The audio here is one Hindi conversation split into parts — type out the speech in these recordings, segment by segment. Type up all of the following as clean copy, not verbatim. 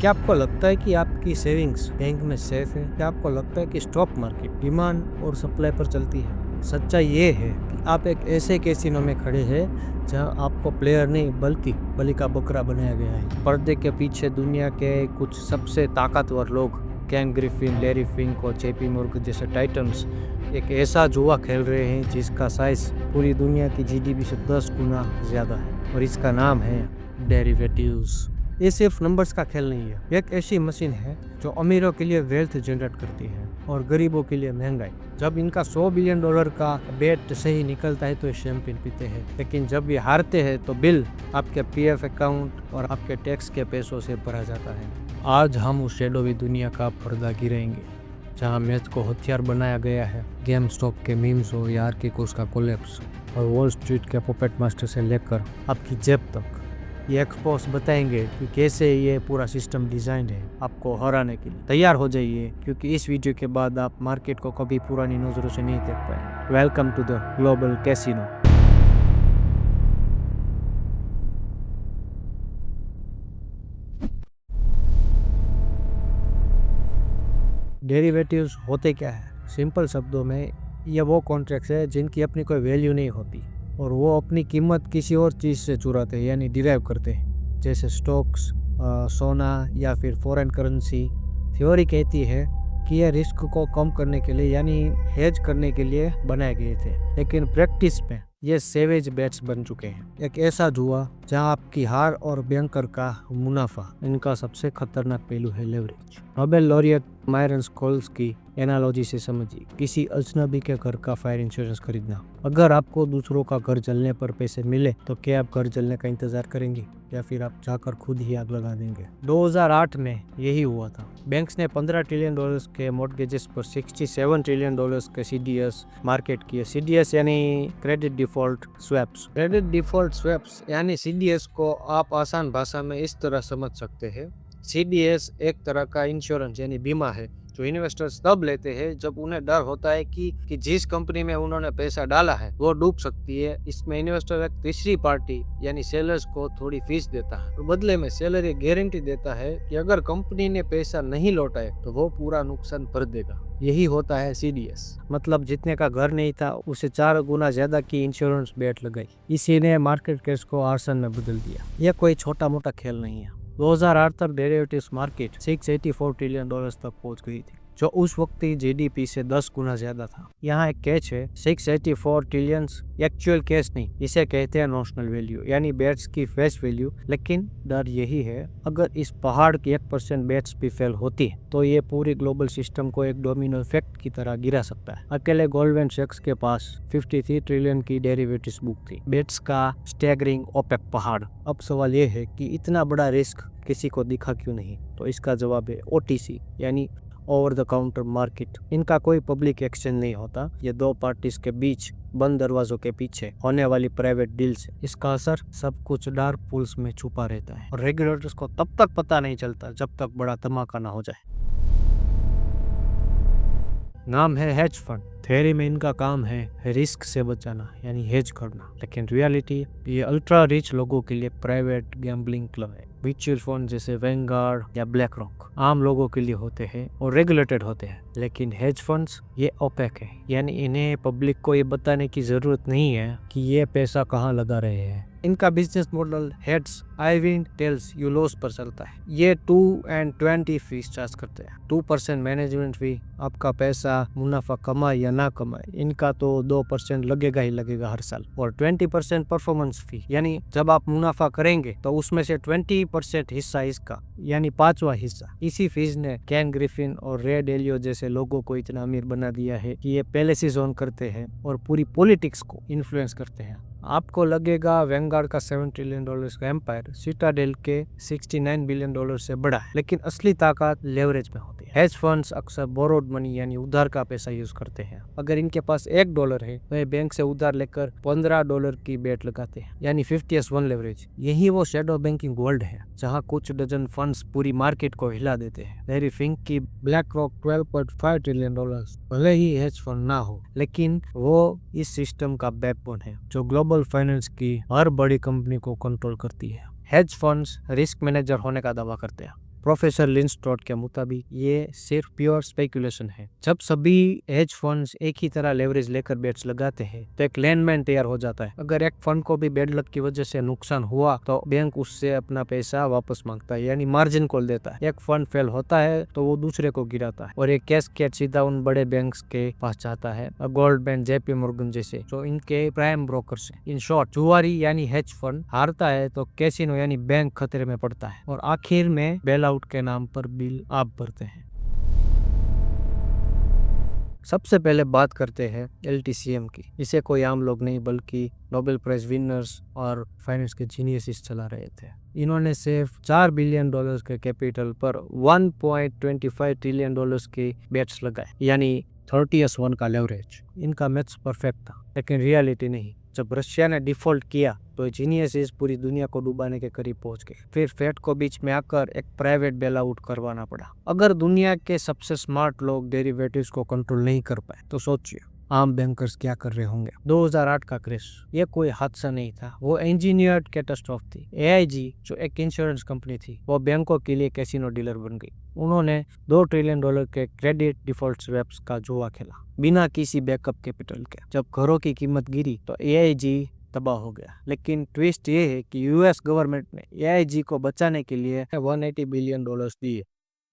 क्या आपको लगता है कि आपकी सेविंग्स बैंक में सेफ है? क्या आपको लगता है कि स्टॉक मार्केट डिमांड और सप्लाई पर चलती है? सच्चाई ये है कि आप एक ऐसे कैसीनो में खड़े हैं जहां आपको प्लेयर नहीं बल्कि बलि का बकरा बनाया गया है। पर्दे के पीछे दुनिया के कुछ सबसे ताकतवर लोग कैन ग्रिफिन, लैरी फिंक और जेपी मोर्गन जैसे टाइटन्स एक ऐसा जुआ खेल रहे हैं जिसका साइज पूरी दुनिया की जीडीपी से 10 गुना ज्यादा है और इसका नाम है डेरिवेटिव्स। ये सिर्फ नंबर्स का खेल नहीं है, एक ऐसी मशीन है जो अमीरों के लिए वेल्थ जनरेट करती है और गरीबों के लिए महंगाई। जब इनका $100 बिलियन का बेट सही निकलता है तो ये शैंपेन पीते हैं, लेकिन जब ये हारते हैं तो बिल आपके पीएफ अकाउंट और आपके टैक्स के पैसों से भरा जाता है। आज हम उस शैडोवी दुनिया का पर्दा गिराएंगे जहाँ मैथ को हथियार बनाया गया है। गेम स्टॉप के मीम्स हो या आर्किकोस का कोलैप्स और वॉल स्ट्रीट के पुपेट मास्टर से लेकर आपकी जेब तक, ये एक्सपोज बताएंगे कि कैसे ये पूरा सिस्टम डिजाइन है आपको हराने के लिए। तैयार हो जाइए क्योंकि इस वीडियो के बाद आप मार्केट को कभी पुरानी नजरों से नहीं देख पाएंगे। Welcome to the global casino. Derivatives होते क्या है? सिंपल शब्दों में ये वो कॉन्ट्रैक्ट्स है जिनकी अपनी कोई वैल्यू नहीं होती और वो अपनी कीमत किसी और चीज़ से चुराते हैं यानी डिराइव करते हैं, जैसे स्टॉक्स, सोना या फिर फॉरेन करेंसी। थ्योरी कहती है कि यह रिस्क को कम करने के लिए यानी हेज करने के लिए बनाए गए थे, लेकिन प्रैक्टिस में ये सेवेज बेट्स बन चुके हैं। एक ऐसा जुआ जहां आपकी हार और बैंकर का मुनाफा, इनका सबसे खतरनाक पहलू है leverage. Nobel laureate Myron Scholes की एनालॉजी से समझिए, किसी अजनबी के घर का फायर इंश्योरेंस खरीदना। अगर आपको दूसरों का घर जलने पर पैसे मिले तो क्या आप घर जलने का इंतजार करेंगे या फिर आप जाकर खुद ही आग लगा देंगे? 2008 में यही हुआ था। बैंक्स ने $15 ट्रिलियन के मॉर्गेजेस पर $67 ट्रिलियन के सीडीएस मार्केट किए। सीडीएस यानी credit default swaps. Credit default swaps यानी सीडीएस को आप आसान भाषा में इस तरह समझ सकते हैं। सीडीएस एक तरह का इंश्योरेंस यानी बीमा है जो इन्वेस्टर्स तब लेते हैं जब उन्हें डर होता है कि जिस कंपनी में उन्होंने पैसा डाला है वो डूब सकती है। इसमें इन्वेस्टर एक तीसरी पार्टी यानी सेलर्स को थोड़ी फीस देता है और बदले में सेलर ये गारंटी देता है कि अगर कंपनी ने पैसा नहीं लौटाए तो वो पूरा नुकसान भर देगा। यही होता है सीडीएस। मतलब जितने का घर नहीं था उसे 4 गुना ज्यादा की इंश्योरेंस बेट लगाई। इसी ने मार्केट कैश को आर्सन में बदल दिया। यह कोई छोटा मोटा खेल नहीं है। 2008 तक डेरिवेटिव्स मार्केट $684 ट्रिलियन तक पहुंच गई थी, जो उस वक्त की जीडीपी से 10 गुना ज्यादा था। यहाँ एक कैच है, 684 ट्रिलियन एक्चुअल कैश नहीं, इसे कहते हैं नोशनल वैल्यू यानी बेट्स की फेस वैल्यू। लेकिन डर यही है, अगर इस पहाड़ की 1% बेट्स भी फेल होती है तो ये पूरी ग्लोबल सिस्टम को एक डोमिनो इफेक्ट की तरह गिरा सकता है। अकेले गोल्डमैन सैक्स के पास 53 ट्रिलियन की डेरिवेटिव्स बुक थी। बेट्स का स्टैगरिंग ओपेक पहाड़। अब सवाल ये है कि इतना बड़ा रिस्क किसी को दिखा क्यों नहीं? तो इसका जवाब है ओटीसी यानी ओवर द काउंटर मार्केट। इनका कोई पब्लिक एक्सचेंज नहीं होता, ये दो पार्टीज के बीच बंद दरवाजों के पीछे होने वाली प्राइवेट डील्स। इसका असर सब कुछ डार्क पूल्स में छुपा रहता है और रेगुलेटर्स को तब तक पता नहीं चलता जब तक बड़ा धमाका ना हो जाए। नाम है हेज फंड। थ्योरी में इनका काम है रिस्क से बचाना यानी हेज करना, लेकिन रियलिटी ये अल्ट्रा रिच लोगों के लिए प्राइवेट गैम्बलिंग क्लब है। म्यूचुअल फंड जैसे वैनगार्ड या ब्लैक रॉक आम लोगों के लिए होते हैं और रेगुलेटेड होते हैं, लेकिन हेज फंड्स ये ओपेक है यानी इन्हें पब्लिक को ये बताने की जरूरत नहीं है कि ये पैसा कहाँ लगा रहे हैं। इनका business model heads I win tells you loss पर चलता है। ये 2% फीस चार्ज करते हैं। 2% मैनेजमेंट फी, आपका पैसा मुनाफा कमाए या ना कमाए इनका तो 2% लगेगा ही लगेगा हर साल, और 20% परफॉर्मेंस फी यानी जब आप मुनाफा करेंगे तो उसमें से 20% हिस्सा इसका यानी 5वां हिस्सा। इसी फीस ने कैन ग्रिफिन और रे डेलियो जैसे लोगों को इतना अमीर बना दिया है कि ये पैलेसेस ओन करते हैं और पूरी पॉलिटिक्स को इन्फ्लुएंस करते हैं। आपको लगेगा वैनगार्ड का $7 ट्रिलियन का एम्पायर सिटाडेल के $69 बिलियन से बड़ा है, लेकिन असली ताकत लेवरेज में होती है। हेज फंड्स अक्सर बोरोड मनी यानी उधार का पैसा यूज करते हैं। अगर इनके पास $1 है तो ये बैंक से उधार लेकर $15 की बेट लगाते हैं यानी 50s1 लेवरेज। यही वो शेडो बैंकिंग वर्ल्ड है जहाँ कुछ डजन फंड्स पूरी मार्केट को हिला देते हैं। लैरी फिंक की ब्लैक रॉक $12.5 ट्रिलियन भले ही हेज फंड ना हो, लेकिन वो इस सिस्टम का बैकबोन है जो ग्लोबल फाइनेंस की हर बड़ी कंपनी को कंट्रोल करती है। हेज फंड्स रिस्क मैनेजर होने का दावा करते हैं, प्रोफेसर लिंस्ट्रॉट के मुताबिक ये सिर्फ प्योर स्पेकुलेशन है। जब सभी हेज फंड्स एक ही तरह लेवरेज लेकर बेट्स लगाते हैं तो एक लैंडमाइन तैयार हो जाता है। अगर एक फंड को भी बैड लक की वजह से नुकसान हुआ तो बैंक उससे अपना पैसा वापस मांगता है, यानी मार्जिन कॉल देता है। एक फंड फेल होता है तो वो दूसरे को गिराता है और ये कैस्केड सीधा उन बड़े बैंक्स के पास जाता है, गोल्डमैन, जेपी मॉर्गन जैसे, जो इनके प्राइम ब्रोकर्स हैं। इन शॉर्ट, जुआरी यानी हेज फंड हारता है तो कैसीनो यानी बैंक खतरे में पड़ता है और आखिर में बेल आउट के नाम पर बिल आप भरते हैं। सबसे पहले बात करते हैं LTCM की। इसे कोई आम लोग नहीं बल्कि नोबेल प्राइज विनर्स और फाइनेंस के जीनियस चला रहे थे। इन्होंने सिर्फ $4 बिलियन के कैपिटल पर $1.25 ट्रिलियन के बेट्स लगाए, यानी 30:1 का लेवरेज। इनका मैथ्स परफेक्ट था लेकिन रियलिटी नहीं। जब रशिया ने डिफॉल्ट किया तो जीनियस पूरी दुनिया को डुबाने के करीब पहुंच गए। फिर फेड को बीच में आकर एक प्राइवेट बेल आउट करवाना पड़ा। अगर दुनिया के सबसे स्मार्ट लोग डेरिवेटिव्स को कंट्रोल नहीं कर पाए तो सोचिए आम बैंकर्स क्या कर रहे होंगे। 2008 का क्रैश ये कोई हादसा नहीं था, वो इंजीनियर्ड कैटास्ट्रोफ थी। AIG जो एक इंश्योरेंस कंपनी थी वो बैंकों के लिए कैसीनो डीलर बन गई। उन्होंने $2 ट्रिलियन के क्रेडिट डिफॉल्ट स्वैप्स का जुआ खेला बिना किसी बैकअप कैपिटल के। जब घरों की कीमत गिरी तो AIG तबाह हो गया। लेकिन ट्विस्ट ये है कि US गवर्नमेंट ने AIG को बचाने के लिए $180 बिलियन दिए,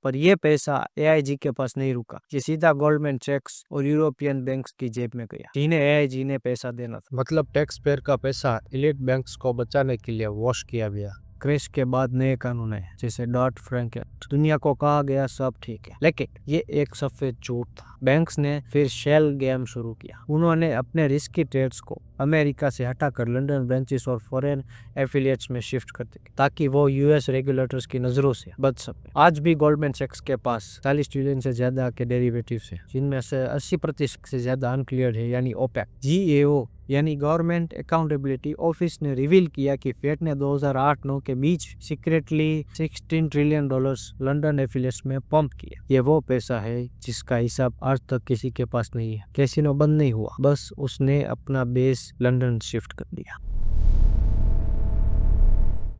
पर यह पैसा AIG के पास नहीं रुका। ये सीधा गोल्डमैन सैक्स और यूरोपियन बैंक्स की जेब में गया, जिन्हें AIG ने पैसा देना था। मतलब टैक्स पेयर का पैसा एलीट बैंक्स को बचाने के लिए वॉश किया गया। क्रैश के बाद नए कानून आए जैसे डॉट फ्रैंक एक्ट। दुनिया को कहा गया सब ठीक है, लेकिन ये एक सफेद झूठ था। बैंक्स ने फिर शेल गेम शुरू किया। उन्होंने अपने रिस्की ट्रेड्स को अमेरिका से हटाकर लंदन ब्रांचेस और फॉरेन एफिलिएट्स में शिफ्ट कर दी ताकि वो US रेगुलेटर्स की नजरों से बच सके। आज भी गोल्डमैन सैक्स के पास 40 ट्रिलियन से ज्यादा के डेरिवेटिव्स हैं, जिनमें से 80% से ज्यादा अनक्लियर्ड है, यानी ओपेक। GAO यानी गवर्नमेंट अकाउंटेबिलिटी ऑफिस ने रिवील किया कि फेड ने 2008-9 के बीच सीक्रेटली $16 ट्रिलियन लंदन एफिलिएट्स में पंप किया। ये वो पैसा है जिसका हिसाब आज तक किसी के पास नहीं है। कैसीनो बंद नहीं हुआ, बस उसने अपना बेस लंदन शिफ्ट कर दिया।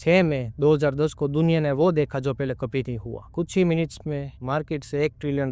6 मई 2010 को दुनिया ने वो देखा जो पहले कभी नहीं हुआ। कुछ ही मिनट्स में मार्केट से $1 ट्रिलियन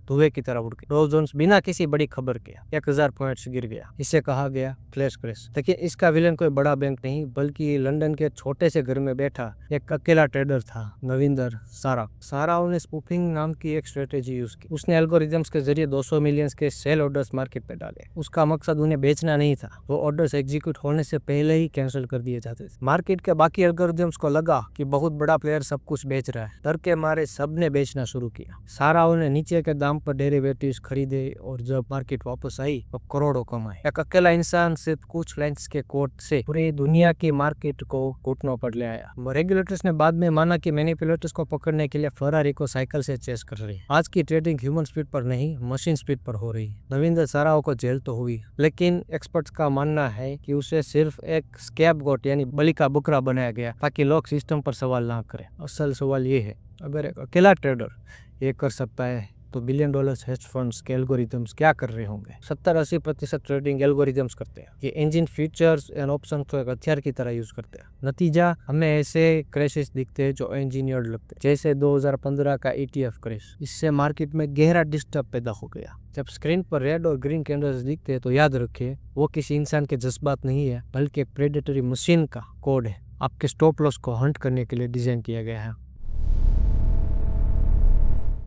धुएं की तरह उड़ गए। डॉ जोन्स बिना किसी बड़ी खबर के 1000 पॉइंट्स गिर गया। इसे कहा गया फ्लैश क्रैश। देखिए, इसका विलन कोई बड़ा बैंक नहीं बल्कि लंदन के छोटे से घर में बैठा एक अकेला ट्रेडर था, नविंदर सारा ने स्पूफिंग नाम की एक स्ट्रेटेजी यूज की। उसने एल्गोरिथम्स के जरिए 200 मिलियन के सेल ऑर्डर्स मार्केट पे डाले। उसका मकसद उन्हें बेचना नहीं था, वो ऑर्डर्स एग्जीक्यूट होने से पहले ही कैंसिल कर दिए जाते थे। मार्केट के बाकी एल्गोरिथम्स को लगा कि बहुत बड़ा प्लेयर सब कुछ बेच रहा है। डर के मारे सबने बेचना शुरू किया। सारा ने नीचे के दाम पर डेरिवेटिव्स खरीदे और जब मार्केट वापस आई तो करोड़ों कमाए। एक अकेला इंसान सिर्फ कुछ लाइन्स के कोड से पूरी दुनिया की मार्केट को घुटनों पर ले आया। रेगुलेटर्स ने बाद में माना कि मैनिपुलेटर्स को पकड़ने के लिए फरारी को साइकिल से चेस कर रही है। आज की ट्रेडिंग ह्यूमन स्पीड पर नहीं, मशीन स्पीड पर हो रही है। नविंदर साराओ को जेल तो हुई, लेकिन एक्सपर्ट्स का मानना है कि उसे सिर्फ एक स्कैपगोट यानी बलि का बकरा बनाया गया ताकि लोग सिस्टम पर सवाल ना करें। असल सवाल ये है, अगर एक अकेला ट्रेडर ये कर सकता है तो $1 बिलियन हेज फंड्स के एल्गोरिथम्स क्या कर रहे होंगे। 70-80% ट्रेडिंग एल्गोरिथम्स करते हैं। ये इंजन फीचर्स एंड ऑप्शन को एक हथियार की तरह यूज करते हैं। नतीजा हमें ऐसे क्रैशेस दिखते हैं जो इंजीनियर्ड लगते हैं, जैसे 2015 का ETF क्रैश। इससे मार्केट में गहरा डिस्टर्ब पैदा हो गया। जब स्क्रीन पर रेड और ग्रीन कैंडल्स दिखते हैं तो याद रखिए वो किसी इंसान के जज्बात नहीं है बल्कि एक प्रेडेटरी मशीन का कोड है। आपके स्टॉप लॉस को हंट करने के लिए डिजाइन किया गया है।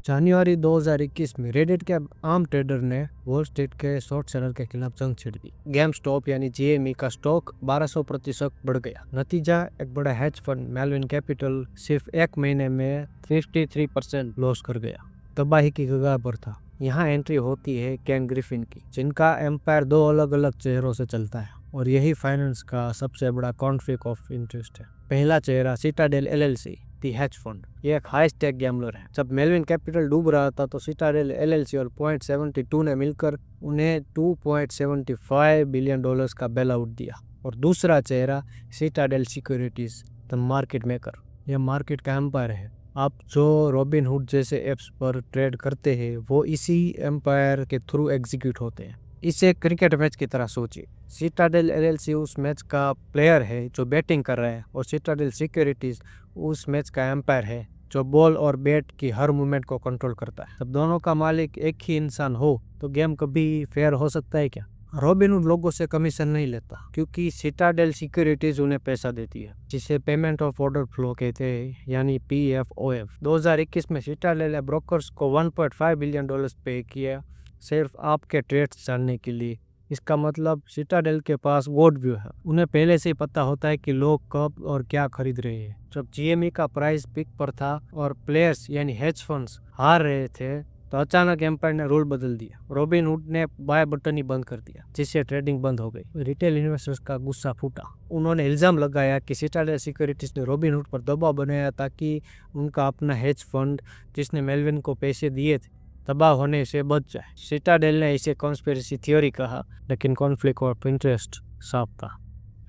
जनवरी 2021 में रेडिट के आम ट्रेडर ने वॉल स्ट्रीट के शॉर्ट सेलर के खिलाफ जंग छिड़ दी। गेम स्टॉप यानी GME का स्टॉक 1200% बढ़ गया। नतीजा, एक बड़ा हेज फंड मेलविन कैपिटल सिर्फ एक महीने में 53% लॉस कर गया। तबाही की कगार पर था। यहाँ एंट्री होती है केन ग्रिफिन की, जिनका एम्पायर 2 अलग अलग चेहरों से चलता है और यही फाइनेंस का सबसे बड़ा कॉन्फ्लिक्ट ऑफ इंटरेस्ट है। पहला चेहरा सिटाडेल LLC, दी हेज फंड। ये एक हाई स्टेक गैम्बलर है। जब मेलविन कैपिटल डूब रहा था तो सिटाडेल LLC और .72 ने मिलकर उन्हें $2.75 बिलियन का बेल आउट दिया। और दूसरा चेहरा Citadel securities, the market maker. यह मार्केट का एम्पायर है। आप जो रॉबिनहुड जैसे एप्स पर ट्रेड करते हैं वो इसी एम्पायर के थ्रू एग्जीक्यूट होते हैं। इसे क्रिकेट मैच की तरह सोचिए। सिटाडेल LLC उस मैच का प्लेयर है जो बैटिंग कर रहा है और सिटाडेल सिक्योरिटीज उस मैच का एम्पायर है जो बॉल और बैट की हर मूवमेंट को कंट्रोल करता है। जब दोनों का मालिक एक ही इंसान हो तो गेम कभी फेयर हो सकता है क्या? रॉबिनहुड लोगों से कमीशन नहीं लेता क्योंकि सिटाडेल सिक्योरिटीज उन्हें पैसा देती है, जिसे पेमेंट ऑफ ऑर्डर फ्लो कहते हैं, यानी PFOF। 2021 में सिटाडेल ने ब्रोकर्स को $1.5 बिलियन पे किया सिर्फ आपके ट्रेड्स जानने के लिए। इसका मतलब सिटाडेल के पास गॉड व्यू है। उन्हें पहले से ही पता होता है कि लोग कब और क्या खरीद रहे हैं। जब GME का प्राइस पिक पर था और प्लेयर्स यानी हेज फंड्स हार रहे थे तो अचानक एम्पायर ने रूल बदल दिया। रॉबिनहुड ने बाय बटन ही बंद कर दिया, जिससे ट्रेडिंग बंद हो गई। रिटेल इन्वेस्टर्स का गुस्सा फूटा। उन्होंने इल्जाम लगाया कि सिटाडेल सिक्योरिटीज ने रॉबिनहुड पर दबाव बनाया ताकि उनका अपना हेज फंड, जिसने मेलविन को पैसे दिए थे, तबाह होने से बच जाए। सिटाडेल ने इसे कॉन्स्पिरेसी थ्योरी कहा, लेकिन कॉन्फ्लिक्ट ऑफ इंटरेस्ट साफ था।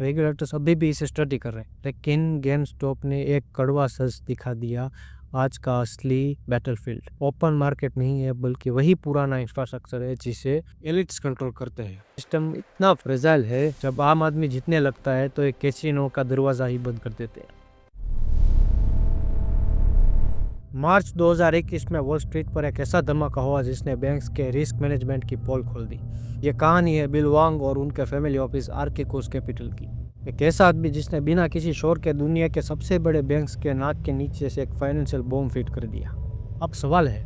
रेगुलेटर्स अभी भी इसे स्टडी कर रहे हैं, लेकिन गेमस्टॉप ने एक कड़वा सच दिखा दिया। आज का असली बैटलफील्ड ओपन मार्केट नहीं है, बल्कि वही पुराना इंफ्रास्ट्रक्चर है जिसे एलिट्स कंट्रोल करते हैं। सिस्टम इतना फ्रेजाइल है, जब आम आदमी जीतने लगता है तो एक कैसीनो का दरवाजा ही बंद कर देते हैं। मार्च 2021 में वॉल स्ट्रीट पर एक ऐसा धमाका हुआ जिसने बैंक्स के रिस्क मैनेजमेंट की पोल खोल दी। ये कहानी है बिल वांग और उनके फैमिली ऑफिस आर्केगोस कैपिटल की। एक ऐसा आदमी जिसने बिना किसी शोर के दुनिया के सबसे बड़े बैंक्स के नाक के नीचे से एक फाइनेंशियल बॉम्ब फिट कर दिया। अब सवाल है,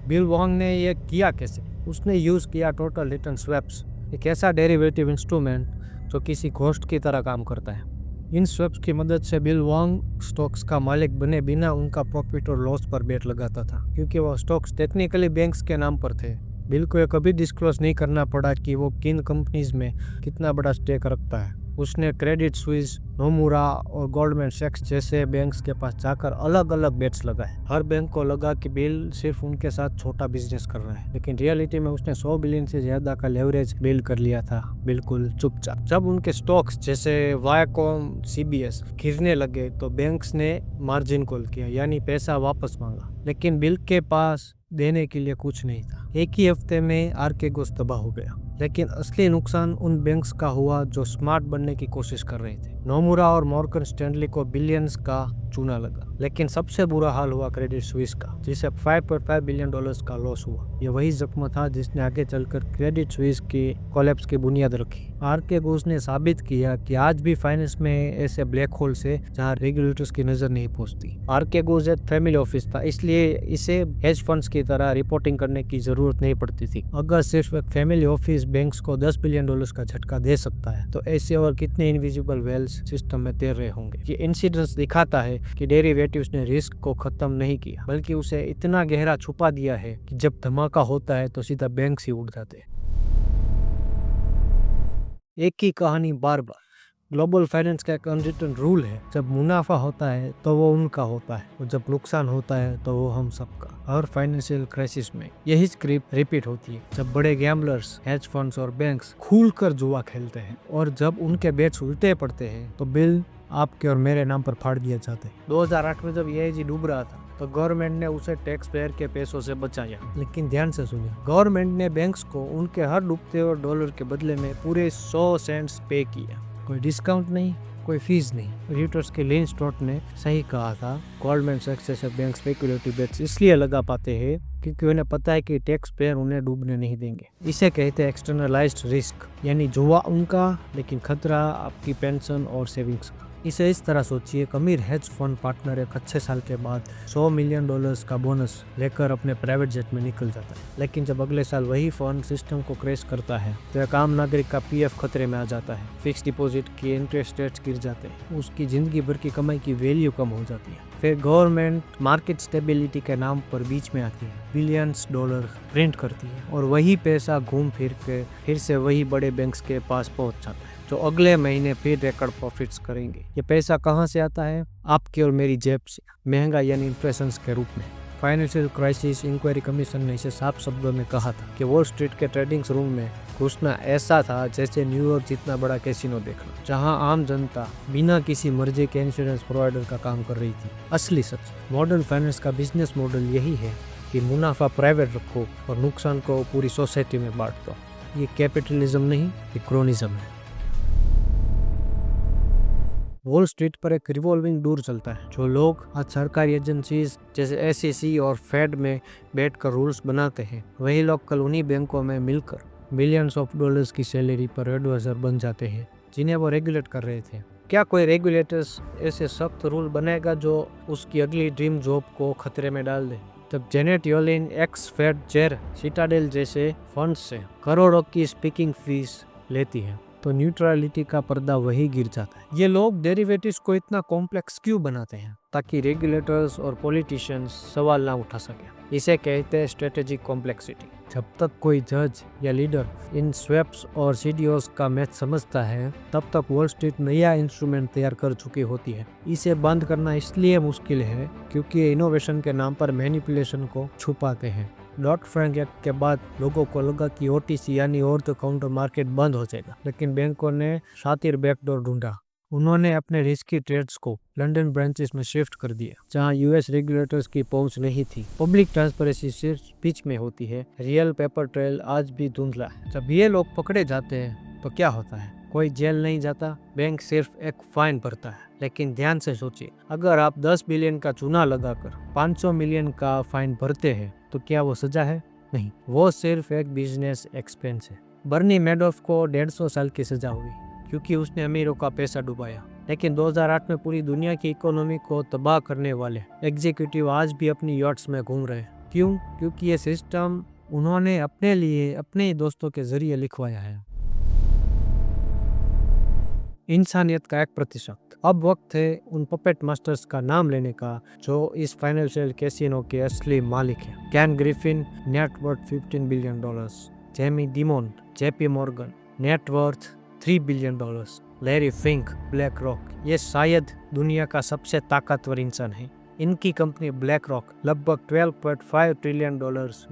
बिल वांग ने यह किया कैसे? उसने यूज़ किया टोटल रिटर्न स्वैप्स, एक ऐसा डेरिवेटिव इंस्ट्रूमेंट जो किसी घोस्ट की तरह काम करता है। इन स्वैप्स की मदद से बिल वांग स्टॉक्स का मालिक बने बिना उनका प्रॉफिट और लॉस पर बेट लगाता था, क्योंकि वह स्टॉक्स टेक्निकली बैंक्स के नाम पर थे। बिल को यह कभी डिस्क्लोज नहीं करना पड़ा कि वो किन कंपनीज में कितना बड़ा स्टेक रखता है। उसने क्रेडिट स्विस, नोमुरा और गोल्डमैन सैक्स जैसे बैंक्स के पास जाकर अलग अलग बेट्स लगाए। हर बैंक को लगा कि बिल सिर्फ उनके साथ छोटा बिजनेस कर रहा है, लेकिन रियलिटी में उसने 100 बिलियन से ज्यादा का लेवरेज बिल्ड कर लिया था, बिल्कुल चुपचाप। जब उनके स्टॉक्स जैसे वायाकॉम, CBS गिरने लगे तो बैंक्स ने मार्जिन कॉल किया, यानी पैसा वापस मांगा, लेकिन बिल के पास देने के लिए कुछ नहीं था। एक ही हफ्ते में आर्केगोस तबाह हो गया। लेकिन असली नुकसान उन बैंक्स का हुआ जो स्मार्ट बनने की कोशिश कर रहे थे। नोमुरा और मॉर्गन स्टैनली को बिलियंस का चूना लगा, लेकिन सबसे बुरा हाल हुआ क्रेडिट स्विस का, जिसे $5.5 बिलियन का लॉस हुआ। ये वही जख्म था जिसने आगे चलकर क्रेडिट स्विस की कोलैप्स की बुनियाद रखी। आर्केगोस ने साबित किया कि आज भी फाइनेंस में ऐसे ब्लैक होल से जहां रेगुलेटर्स की नजर नहीं पहुंचती। आर्केगोस एक फैमिली ऑफिस था, इसलिए इसे हेज फंड्स की तरह रिपोर्टिंग करने की जरूरत नहीं पड़ती थी। अगर सिर्फ एक फैमिली ऑफिस बैंक्स को $10 बिलियन का झटका दे सकता है, तो ऐसे और कितने इनविजिबल वेल्स सिस्टम में तैर रहे होंगे। ये इंसिडेंस दिखाता है कि डेरिवेटिव्स ने रिस्क को खत्म नहीं किया, बल्कि उसे इतना गहरा छुपा दिया है कि जब धमाका होता है तो सीधा बैंक्स ही उड़ जाते हैं। एक ही कहानी बार बार। ग्लोबल फाइनेंस का एक अनरिटन रूल है, जब मुनाफा होता है तो वो उनका होता है, और जब नुकसान होता है तो वो हम सबका। हर फाइनेंशियल क्राइसिस में यही स्क्रिप्ट रिपीट होती है। जब बड़े गैम्बलर्स, हेज फंड्स और बैंक्स खुलकर जुआ खेलते हैं और जब उनके बेट्स उल्टे पड़ते हैं तो बिल आपके और मेरे नाम पर फाड़ दिए जाते हैं। 2008 में जब EIG डूब रहा था तो गवर्नमेंट ने उसे टैक्स पेयर के पैसों से बचाया, लेकिन ध्यान से सुनिए, गवर्नमेंट ने बैंक्स को उनके हर डूबते हुए डॉलर के बदले में पूरे 100 सेंट्स पे किया। कोई डिस्काउंट नहीं, कोई फीस नहीं। रिटर्स के लिन स्टॉट ने सही कहा था, गोल्डमैन सैक्स जैसे बैंक स्पेकुलेटिव बेट्स इसलिए लगा पाते हैं क्योंकि उन्हें पता है कि टैक्स पेयर उन्हें डूबने नहीं देंगे। इसे कहते हैं एक्सटर्नलाइज्ड रिस्क, यानी जुआ उनका लेकिन खतरा आपकी पेंशन और सेविंग्स का। इसे इस तरह सोचिए, अमीर हेज फंड पार्टनर एक अच्छे साल के बाद $100 मिलियन का बोनस लेकर अपने प्राइवेट जेट में निकल जाता है, लेकिन जब अगले साल वही फंड सिस्टम को क्रैश करता है तो एक आम नागरिक का PF खतरे में आ जाता है। फिक्स डिपॉजिट के इंटरेस्ट रेट्स गिर जाते हैं, उसकी जिंदगी भर की कमाई की वैल्यू कम हो जाती है। फिर गवर्नमेंट मार्केट स्टेबिलिटी के नाम पर बीच में आती है, बिलियंस डॉलर प्रिंट करती है, और वही पैसा घूम फिर के फिर से वही बड़े बैंक्स के पास पहुंच जाता है, जो अगले महीने फिर रिकॉर्ड प्रॉफिट्स करेंगे। ये पैसा कहाँ से आता है? आपके और मेरी जेब से, महंगा यानी इन्फ्लेशन के रूप में। फाइनेंशियल क्राइसिस इंक्वायरी कमीशन ने इसे साफ शब्दों में कहा था कि वॉल स्ट्रीट के ट्रेडिंग रूम में घुसना ऐसा था जैसे न्यूयॉर्क जितना बड़ा कैसीनो देखना, जहां आम जनता बिना किसी मर्जी के इंश्योरेंस प्रोवाइडर का काम कर रही थी। असली सच, मॉडर्न फाइनेंस का बिजनेस मॉडल यही है कि मुनाफा प्राइवेट रखो और नुकसान को पूरी सोसाइटी में बांट दो। ये कैपिटलिज्म नहीं, ये क्रोनिज्म है। वॉल स्ट्रीट पर एक रिवॉल्विंग डोर चलता है। जो लोग आज सरकारी एजेंसीज जैसे एसईसी और फेड में बैठकर रूल्स बनाते हैं, वही लोग कल उन्हीं बैंकों में मिलकर मिलियंस ऑफ डॉलर्स की सैलरी पर एडवाइजर बन जाते हैं, जिन्हें वो रेगुलेट कर रहे थे। क्या कोई रेगुलेटर्स ऐसे सख्त रूल बनाएगा जो उसकी अगली ड्रीम जॉब को खतरे में डाल दे? तब Janet Yellen x Fed chair Citadel जैसे फंड से करोड़ों की स्पीकिंग फीस लेती है, तो न्यूट्रलिटी का पर्दा वही गिर जाता है। ये लोग डेरिवेटिव्स को इतना कॉम्प्लेक्स क्यों बनाते हैं? ताकि रेगुलेटर्स और पॉलिटिशियंस सवाल ना उठा सके। इसे कहते हैं स्ट्रेटेजिक कॉम्प्लेक्सिटी। जब तक कोई जज या लीडर इन स्वैप्स और सीडीओस का मैथ समझता है, तब तक वॉल स्ट्रीट नया इंस्ट्रूमेंट तैयार कर चुकी होती है। इसे बंद करना इसलिए मुश्किल है क्योंकि इनोवेशन के नाम पर मैनिपुलेशन को छुपाते हैं। डॉट फ्रैंक एक्ट के बाद लोगों को लगा कि ओटीसी यानी ओवर द काउंटर मार्केट बंद हो जाएगा, लेकिन बैंकों ने शातिर बैकडोर ढूंढा। उन्होंने अपने रिस्की ट्रेड्स को लंदन ब्रांचेस में शिफ्ट कर दिया, जहां यूएस रेगुलेटर्स की पहुंच नहीं थी। पब्लिक ट्रांसपेरेंसी सिर्फ स्पीच में होती है, रियल पेपर ट्रेल आज भी धुंधला है। जब ये लोग पकड़े जाते हैं तो क्या होता है? कोई जेल नहीं जाता, बैंक सिर्फ एक फाइन भरता है। लेकिन ध्यान से सोचिए, अगर आप 10 बिलियन का चूना लगाकर 500 मिलियन का फाइन भरते हैं तो क्या वो सजा है? नहीं, वो सिर्फ एक बिजनेस एक्सपेंस है। बर्नी मैडोफ को 150 साल की सजा हुई क्योंकि उसने अमीरों का पैसा डुबाया। लेकिन 2008 में पूरी दुनिया की इकोनॉमी को तबाह करने वाले एग्जीक्यूटिव आज भी अपनी यॉट्स में घूम रहे हैं। क्यों? क्योंकि ये सिस्टम उन्होंने अपने लिए अपने ही दोस्तों के जरिए लिखवाया है। इंसानियत का 1%। अब वक्त है उन पपेट मास्टर्स का नाम लेने का जो इस फाइनेंशियल कैसीनो के असली मालिक है। Can Griffin, net worth $15 billion. Jamie demon, JP Morgan, net worth $3 billion. Larry Fink, black rock, ये शायद दुनिया का सबसे ताकतवर इंसान है। इनकी कंपनी ब्लैक रॉक लगभग $12.5 ट्रिलियन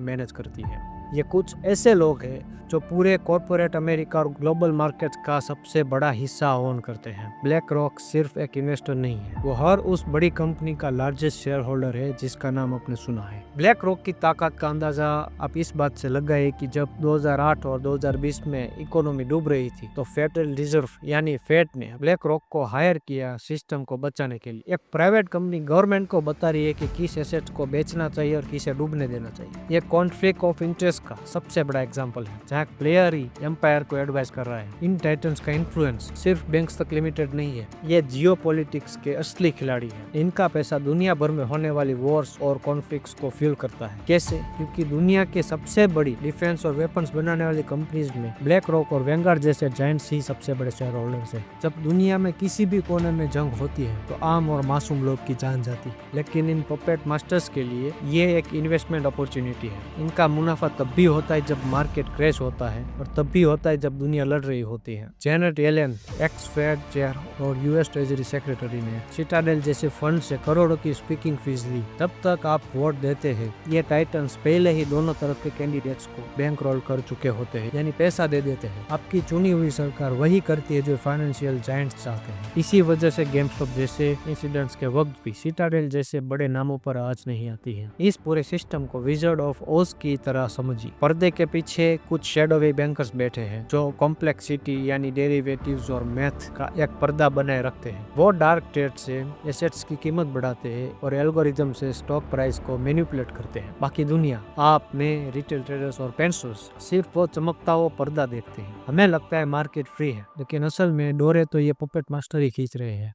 मैनेज करती है। ये कुछ ऐसे लोग हैं जो पूरे कॉर्पोरेट अमेरिका और ग्लोबल मार्केट का सबसे बड़ा हिस्सा ओन करते हैं। ब्लैक रॉक सिर्फ एक इन्वेस्टर नहीं है, वो हर उस बड़ी कंपनी का लार्जेस्ट शेयर होल्डर है जिसका नाम आपने सुना है। ब्लैक रॉक की ताकत का अंदाजा आप इस बात से लगाए कि जब 2008 और 2020 में इकोनॉमी डूब रही थी तो फेडरल रिजर्व यानी फेड ने ब्लैक रॉक को हायर किया सिस्टम को बचाने के लिए। एक प्राइवेट कंपनी गवर्नमेंट को बता रही है कि किस एसेट को बेचना चाहिए और किसे डूबने देना चाहिए। ये कॉन्फ्लिक्ट ऑफ इंटरेस्ट का सबसे बड़ा एग्जाम्पल है, जहाँ प्लेयर ही एम्पायर को एडवाइस कर रहा है। इन टाइटन्स का इन्फ्लुएंस सिर्फ बैंक्स तक लिमिटेड नहीं है, ये जियोपॉलिटिक्स के असली खिलाड़ी है। इनका पैसा दुनिया भर में होने वाली वॉर्स और कॉन्फ्लिक्ट्स को फ्यूल करता है। कैसे? क्योंकि दुनिया के सबसे बड़ी डिफेंस और वेपन्स बनाने वाली कंपनीज में ब्लैक रॉक और वेंगार्ड जैसे जायंट्स ही सबसे बड़े शेयर होल्डर्स है। जब दुनिया में किसी भी कोने में जंग होती है तो आम और मासूम लोग की जान जाती है, लेकिन इन पपेट मास्टर्स के लिए ये एक इन्वेस्टमेंट अपॉर्चुनिटी है। इनका मुनाफा तब भी होता है जब मार्केट क्रैश होता है और तब भी होता है जब दुनिया लड़ रही होती है। Janet Yellen, x Fed chair और यूएस ट्रेजरी सेक्रेटरी ने सिटाडेल जैसे फंड से करोड़ों की स्पीकिंग फीस ली। तब तक आप वोट देते हैं, ये टाइटन्स पहले ही दोनों तरफ के कैंडिडेट्स को बैंक रोल कर चुके होते हैं, यानी पैसा दे देते हैं। आपकी चुनी हुई सरकार वही करती है जो फाइनेंशियल जायंट्स चाहते हैं। इसी वजह से गेमस्टॉप जैसे इंसिडेंट्स के वक्त भी सिटाडेल जैसे बड़े नामों पर आज नहीं आती है। इस पूरे सिस्टम को विजर्ड ऑफ ओज की तरह समझिए। पर्दे के पीछे कुछ शैडोवे बैंकर्स बैठे हैं जो कॉम्प्लेक्सिटी यानी डेरिवेटिव्स और मैथ का एक पर्दा बनाए रखते हैं। वो डार्क ट्रेड से एसेट्स की कीमत बढ़ाते हैं और एल्गोरिथम से स्टॉक प्राइस को मैनिपुलेट करते हैं। बाकी दुनिया, आप, मैं, रिटेल ट्रेडर्स और पेंसर्स सिर्फ वो चमकता हुआ पर्दा देखते हैं। हमें लगता है मार्केट फ्री है, लेकिन असल में डोरे तो ये पपेट मास्टर ही खींच रहे हैं।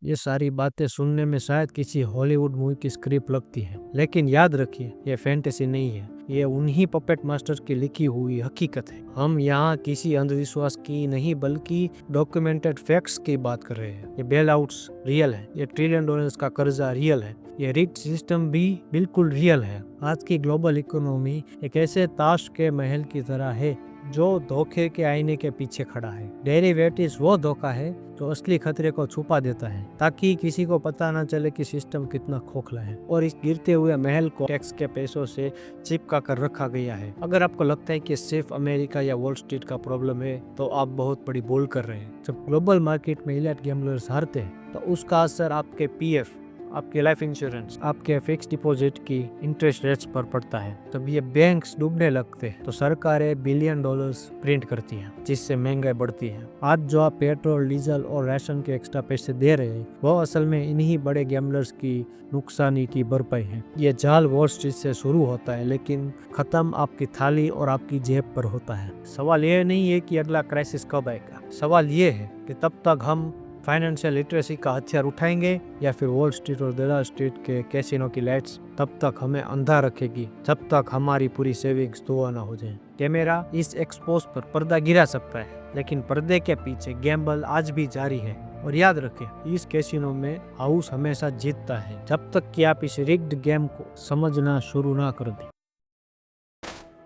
ये सारी बातें सुनने में शायद किसी हॉलीवुड मूवी की स्क्रिप्ट लगती है, लेकिन याद रखिए ये फैंटेसी नहीं है, ये उन्हीं पपेट मास्टर की लिखी हुई हकीकत है। हम यहाँ किसी अंधविश्वास की नहीं बल्कि डॉक्यूमेंटेड फैक्ट्स की बात कर रहे हैं। ये बेल आउट्स रियल है, ये $1 ट्रिलियन का कर्जा रियल है, ये रिट सिस्टम भी बिल्कुल रियल है। आज की ग्लोबल इकोनॉमी एक ऐसे ताश के महल की तरह है जो धोखे के आईने के पीछे खड़ा है। डेरिवेटिव्स वो धोखा है जो असली खतरे को छुपा देता है ताकि किसी को पता ना चले कि सिस्टम कितना खोखला है और इस गिरते हुए महल को टैक्स के पैसों से चिपका कर रखा गया है। अगर आपको लगता है कि सिर्फ अमेरिका या वॉल स्ट्रीट का प्रॉब्लम है तो आप बहुत बड़ी भूल कर रहे हैं। जब ग्लोबल मार्केट में इलाइट गैम्बलर्स हारते हैं तो उसका असर आपके पीएफ आपके लाइफ इंश्योरेंस, आपके फिक्स डिपॉजिट की इंटरेस्ट रेट्स पर पड़ता है, तब ये बैंक्स डूबने लगते हैं तो सरकारें बिलियन डॉलर्स प्रिंट करती हैं, जिससे महंगाई बढ़ती है। आज जो आप पेट्रोल, डीजल और राशन के एक्स्ट्रा पैसे दे रहे हैं, वो असल में इन्हीं बड़े गैम्बलर्स की नुकसानी की भरपाई है। ये जाल वॉल स्ट्रीट से शुरू होता है, लेकिन खत्म आपकी थाली और आपकी जेब पर होता है। सवाल ये नहीं है कि अगला क्राइसिस कब आएगा, सवाल ये है कि तब तक हम फाइनेंशियल लिटरेसी का हथियार उठाएंगे या फिर वॉल स्ट्रीट और डेला स्ट्रीट के कैसीनो की लाइट्स तब तक हमें अंधा रखेगी, जब तक हमारी पूरी सेविंग्स धुआं ना हो जाए। कैमरा इस एक्सपोज पर पर्दा गिरा सकता है, लेकिन पर्दे के पीछे गैम्बल आज भी जारी है। और याद रखें, इस कैसीनो में हाउस हमेशा जीतता है, जब तक कि आप इस रिग्ड गेम को समझना शुरू ना कर दें।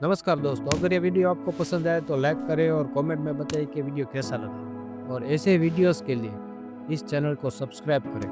नमस्कार दोस्तों, अगर ये वीडियो आपको पसंद आए तो लाइक करें और कमेंट में बताइए कि वीडियो कैसा लगा। और ऐसे वीडियोस के लिए इस चैनल को सब्सक्राइब करें।